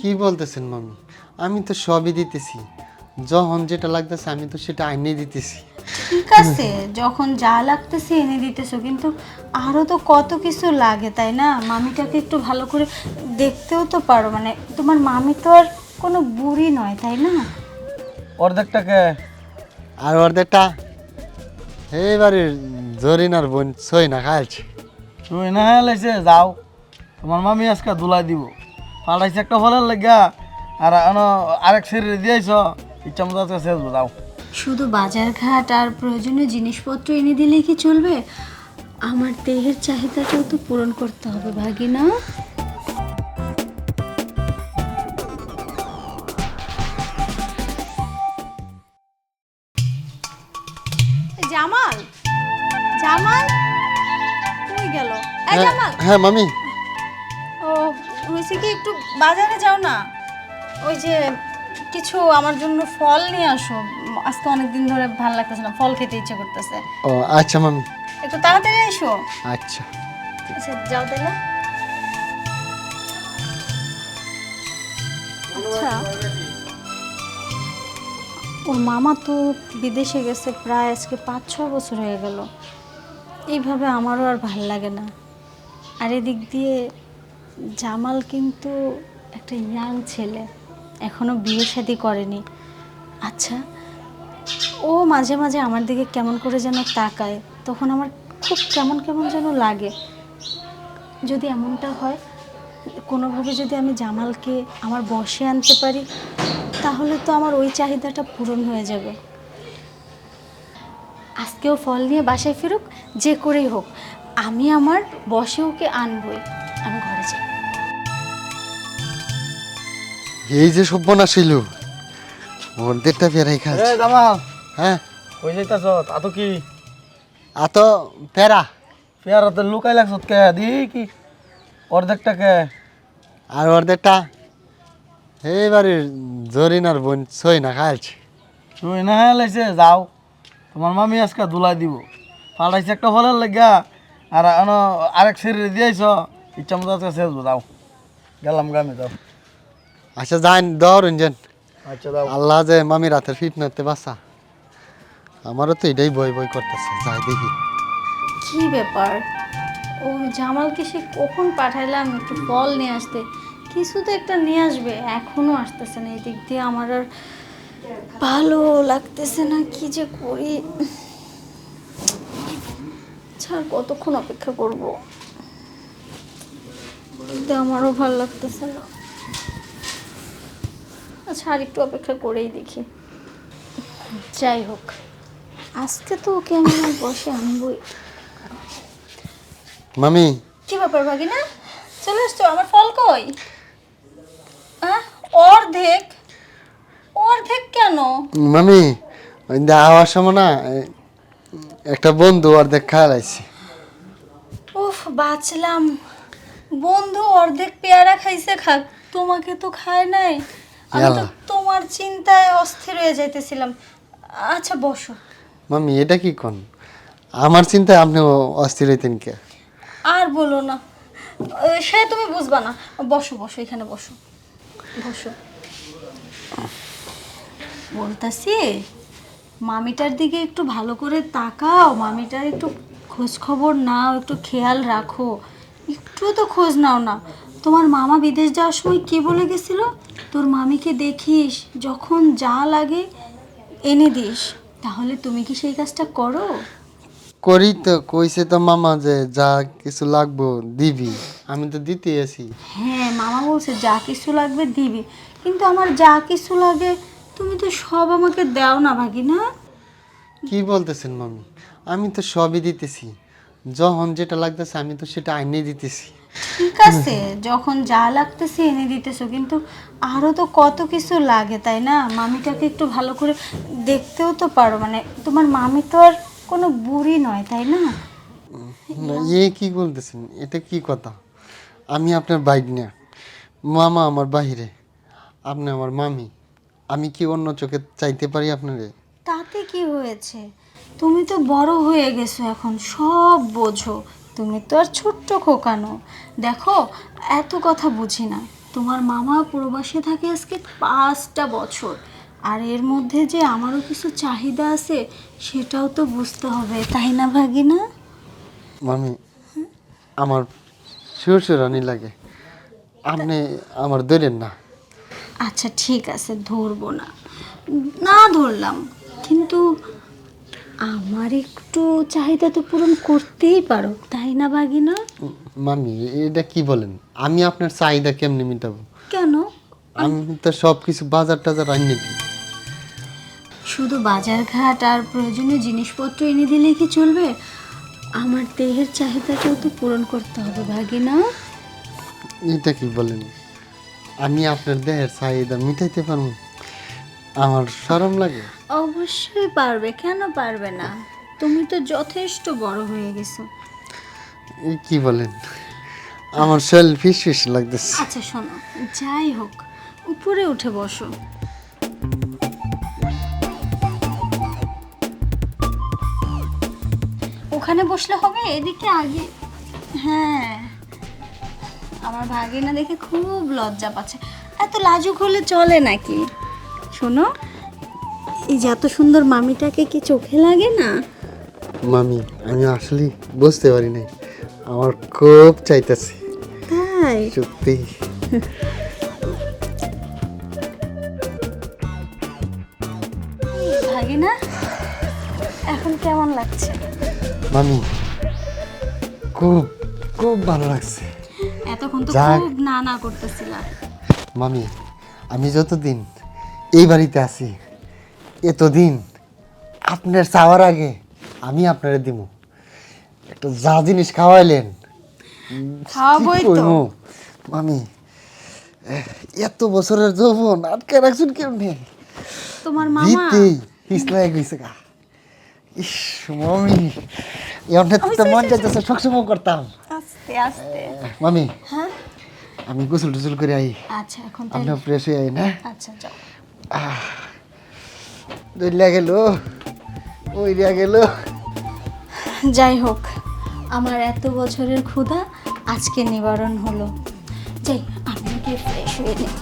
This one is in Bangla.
কি বলতেছেন মামি? আমি তো সবই দিতেছি, যখন যেটা লাগতেছে আমি তো সেটা আইনে দিতেছি। ঠিক আছে, যখন যা লাগতেছে এনে দিতেছো, কিন্তু আরো তো কত কিছু লাগে তাই না? মামিটাকে একটু ভালো করে দেখতেও তো পারো, মানে তোমার মামি তো আর কোনো বুড়ি নয় তাই না? অর্ধেকটাকে আর অর্ধেকটা এইবারে জরিনার বোন সই না খাইছে। তুই না লাইছে যাও, তোমার মামি আজকে দুলাই দিব। পাঠাইছে একটা ফলের লাগা, আর আরেক শরীরে দিয়েছ, ইচ্ছা মতো আজকে শেষ যাও। শুধু বাজার ঘাট আর প্রয়োজনীয় জিনিসপত্র এনে দিলেই কি চলবে? আমার দেহের চাহিদাটাও তো পূরণ করতে হবে ভাগিনা। জামাল, জামাল কই গেল? এই জামাল, হ্যাঁ মামি। ও হয়েছে কি, একটু বাজারে যাও না, ওই যে কিছু আমার জন্য ফল নিয়ে আসো। আজকে অনেকদিন ধরে ভালো লাগতেছে না, ফল খেতে ইচ্ছে করতেছে। ও আচ্ছা মামি। একটু তাড়াতাড়ি এসো। আচ্ছা আচ্ছা যাও তাহলে। আচ্ছা, ওর মামা তো বিদেশে গেছে প্রায় আজকে 5-6 বছর হয়ে গেল। এইভাবে আমারও আর ভাল লাগে না। আর এদিক দিয়ে জামাল কিন্তু একটা ইয়াং ছেলে, এখনো বিয়ে শাদী করেনি। আচ্ছা, ও মাঝে মাঝে আমার দিকে কেমন করে যেন তাকায়, তখন আমার খুব কেমন কেমন যেন লাগে। যদি এমনটা হয়, কোনোভাবে যদি আমি জামালকে আমার বশে আনতে পারি, তাহলে তো আমার ওই চাহিদাটা পূরণ হয়ে যাবে। আজকেও ফল নিয়ে বাসায় ফিরুক, যে করেই হোক আমি আমার বশে ওকে আনবই। আমি ঘরে যাই। এই যে সব্যনা ছিল অর্ধেকটা পেরাই খাচ্ছে। জামাল, হ্যাঁ কই যাইতাছ? তা তো কি আ তো পেরা পেয়ারাতে লুকাই লাগছ কে? দি কি অর্ধেকটাকে? আর অর্ধেকটা এইবারে জরিনার বোন সই না খাইছে। তুই না লাইছে যাও, তোমার মামি আজকে দুলাই দিব। পাঠাইছে একটা ফলের লাগা, আর আরেক শরীরে দিয়েছ, ইচ্ছা মতো আজকে শেষ যাও। গেলাম গ্রামে, যাও। আচ্ছা যাই দৌড়েন। আচ্ছা যাও। আল্লাহ যে মামি রাতের ফিটনেতে বাসা, আমারও তো এটাই ভয় ভয় করতেছে, যাই দেখি। কি ব্যাপার, ও জামালকে সে কখন পাঠাইলাম একটু ফল নিয়ে আসতে, কিছু তো একটা নিয়ে আসবে, এখনো আসতেছে না। এদিক দিয়ে আমার আর ভালো লাগতেছে না, কি যে করি। ছাড়, কতক্ষণ অপেক্ষা করব, কিন্তু আমারও ভালো লাগতেছে না। আচ্ছা, আর একটু অপেক্ষা করেই দেখি। যাই হোক, আজকে তো ওকে আমি আমার বসে আনবই। মামি কি ব্যাপার ভাগিনা, চলে আসছো? আমার ফল কই? অর্ধেক? অর্ধেক কেন? মামি ওই আওয়ার সময় না একটা বন্ধু অর্ধেক খাইছে। উফ, বাঁচলাম। বন্ধু অর্ধেক পেয়ারা খাইছে, খাক, তোমাকে তো খায় নাই। আমি তো ইয়াল্লা। তোমার চিন্তায় অস্থির হয়ে যাইতেছিলাম। আচ্ছা বসো। মামি এটা কি কোন? আমার চিন্তায় আপনি অস্থির হইতেন কে? আর বলো না, সে তুমি বুঝবা না। বসো বসো, এখানে বসো, বসো। বলতাছি, মামিটার দিকে একটু ভালো করে তাকাও, মামিটার একটু খোঁজ খবর নাও, একটু খেয়াল রাখো। একটু তো খোঁজ নাও না। তোমার মামা বিদেশ যাওয়ার সময় কি বলে গেছিল? তোর মামিকে দেখিস, যখন যা লাগে এনে দিস। তাহলে তুমি কি সেই কাজটা করো? করি তো, কইছে তো মামা যে যা কিছু লাগবো দিবি, আমি তো দিতে আছি। হ্যাঁ, মামা বলছে যা কিছু লাগবে দিবি, কিন্তু আমার যা কিছু লাগে তুমি তো সব আমাকে দাও না ভাগিনা। কি বলতেছেন মামি? আমি তো সবই দিতেছি, যখন যেটা লাগতেছে আমি তো সেটা আইনে দিতেছি। ঠিক আছে, যখন যা লাগতেছে এনে দিতেছো, কিন্তু আরো তো কত কিছু লাগে তাই না? মামিটাকে একটু ভালো করে দেখতেও তো পারো, মানে তোমার মামি তো আর কোনো বুড়ি নয় তাই না? না, কি বলতেছেন? এটা কি কথা? আমি আপনার বাইক না, মামা আমার বাহিরে, আপনি আমার মামি। আমি কি অন্য চোখে চাইতে পারি আপনারে? তাতে কি হয়েছে? তুমি তো বড় হয়ে গেছো, এখন সব বোঝো। তুমি তো আর ছোট্ট খোকানো। দেখো, এত কথা বুঝি না, তোমার মামা প্রবাসে থাকে আজকে 5টা বছর, আর এর মধ্যে যে আমারও কিছু চাহিদা আছে সেটাও তো বুঝতে হবে, তাই না ভাগিনা? মামি আমার শ্বশুরানি লাগে, আপনি আমার ধরেন না। আচ্ছা ঠিক আছে, ধরবো না, না ধরলাম, কিন্তু আমার একটু চাহিদা তো পূরণ করতেই পারো, তাই না ভাগিনা? মামি এটা কি বলেন, আমি আপনার চাহিদা কেমনে মেটাবো? কেন? আমি তো সব কিছু বাজার টাজার আনি দিই। শুধু বাজার ঘাট আর প্রয়োজনীয় জিনিসপত্র এনে দিলে কি চলবে? আমার দেহের চাহিদাটাও তো পূরণ করতে হবে ভাগিনা। এটা কি বলেন, আমি আপনার দেহের চাহিদা মিটাইতে পারবো? আমার শরম লাগে। অবশ্যই পারবে, কেন পারবে না? তুমি তো যথেষ্ট বড় হয়ে গেছো। এই কি বলেন, আমার শরীর ফিস ফিস লাগতেছে। আচ্ছা শোনো, যাই হোক, উপরে উঠে বসো। ওখানে বসলে হবে, এদিকে আগে। হ্যাঁ, আমার ভাগিনা দেখে খুব লজ্জা পাচ্ছে, এত লাজুক হলে চলে নাকি? শোনো, এই যে এত সুন্দর মামিটাকে কি চোখে লাগে না? মামি আমি আসলে বুঝতে পারি নাই, আমার খুব চাইতেছে তাই সত্যি। ভাগিনা, এখন কেমন লাগছে? মামি খুব খুব ভালো লাগছে। এতক্ষণ তো যাক। খুব না না করতেছিলা। মামি আমি যতদিন এই বাড়িতে আছি, এতদিন আপনার চাওয়ার আগে আমি আপনারে দিব। একটা যা জিনিস খাওয়াইলেন, খাওয়াবই কি তো। কইমু? মামি এত বছরের যৌবন আটকে রাখছেন কেমনে? তোমার মামা দিতেই পিছলায় গেছে গা। ইস মামি, এমন তো মন চাইতেছে সবসময় করতাম। আস্তে আস্তে। মামি হ্যাঁ আমি গোসল টোসল করে আই, আচ্ছা, এখন আপনার তাহলে ফ্রেশ হয়ে আই না। আচ্ছা যাও। দইলা গেল, ওইরা গেল। যাই হোক, আমার এত বছরের ক্ষুধা আজকে নিবারণ হলো। যাই, আমি গিয়ে ফ্রেশ হয়ে নিই।